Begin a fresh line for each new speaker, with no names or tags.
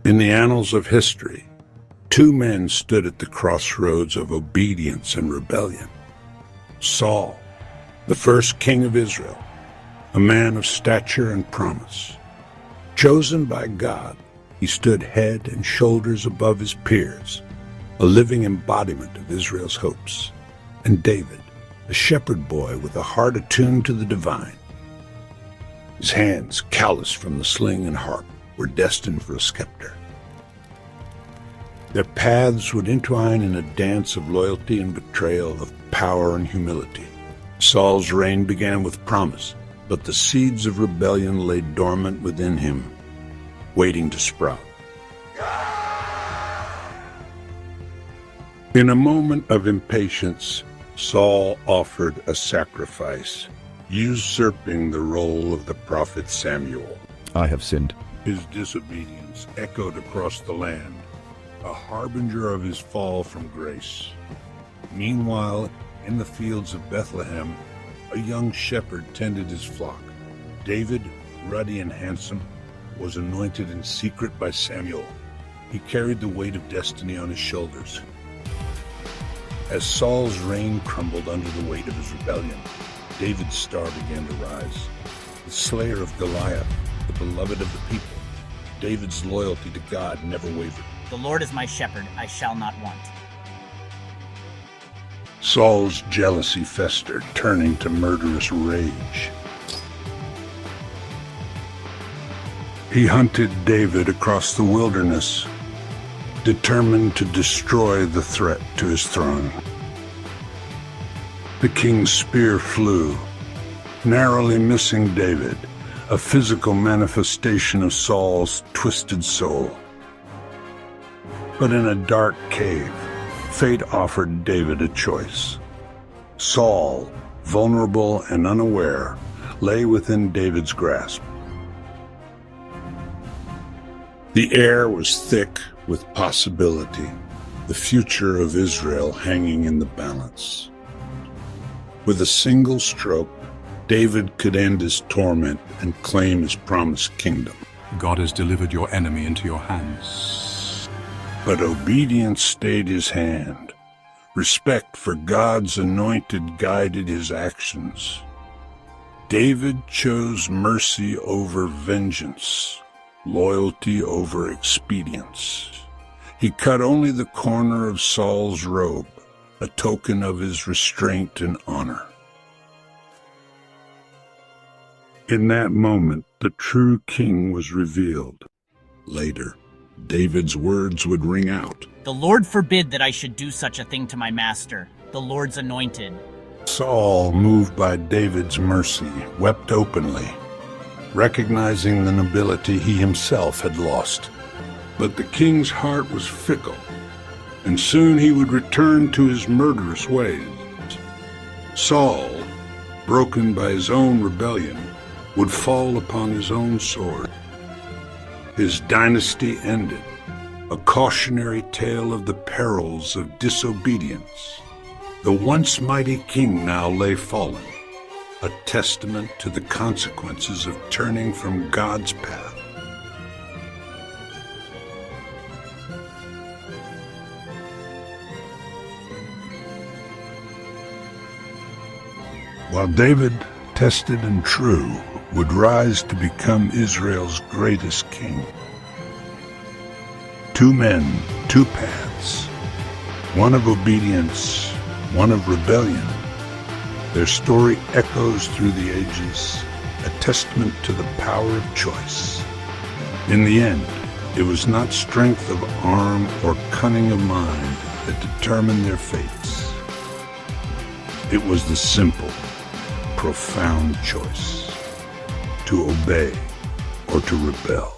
In the annals of history, two men stood at the crossroads of obedience and rebellion. Saul, the first king of Israel, a man of stature and promise. Chosen by God, he stood head and shoulders above his peers, a living embodiment of Israel's hopes. And David, a shepherd boy with a heart attuned to the divine. His hands, calloused from the sling and harp, were destined for a scepter. Their paths would entwine in a dance of loyalty and betrayal, of power and humility. Saul's reign began with promise, but the seeds of rebellion lay dormant within him, waiting to sprout. In a moment of impatience, Saul offered a sacrifice, usurping the role of the prophet Samuel.
I have sinned.
His disobedience echoed across the land, a harbinger of his fall from grace. Meanwhile, in the fields of Bethlehem, a young shepherd tended his flock. David, ruddy and handsome, was anointed in secret by Samuel. He carried the weight of destiny on his shoulders. As Saul's reign crumbled under the weight of his rebellion, David's star began to rise. The slayer of Goliath, the beloved of the people, David's loyalty to God never wavered.
The Lord is my shepherd, I shall not want.
Saul's jealousy festered, turning to murderous rage. He hunted David across the wilderness, determined to destroy the threat to his throne. The king's spear flew, narrowly missing David, a physical manifestation of Saul's twisted soul. But in a dark cave, fate offered David a choice. Saul, vulnerable and unaware, lay within David's grasp. The air was thick with possibility, the future of Israel hanging in the balance. With a single stroke, David could end his torment and claim his promised kingdom.
God has delivered your enemy into your hands.
But obedience stayed his hand. Respect for God's anointed guided his actions. David chose mercy over vengeance, loyalty over expedience. He cut only the corner of Saul's robe, a token of his restraint and honor. In that moment, the true king was revealed. Later, David's words would ring out.
The Lord forbid that I should do such a thing to my master, the Lord's anointed.
Saul, moved by David's mercy, wept openly, recognizing the nobility he himself had lost. But the king's heart was fickle, and soon he would return to his murderous ways. Saul, broken by his own rebellion, would fall upon his own sword. His dynasty ended, a cautionary tale of the perils of disobedience. The once mighty king now lay fallen, a testament to the consequences of turning from God's path. While David, tested and true, would rise to become Israel's greatest king. Two men, two paths, one of obedience, one of rebellion. Their story echoes through the ages, a testament to the power of choice. In the end, it was not strength of arm or cunning of mind that determined their fates. It was the simple, profound choice: to obey or to rebel.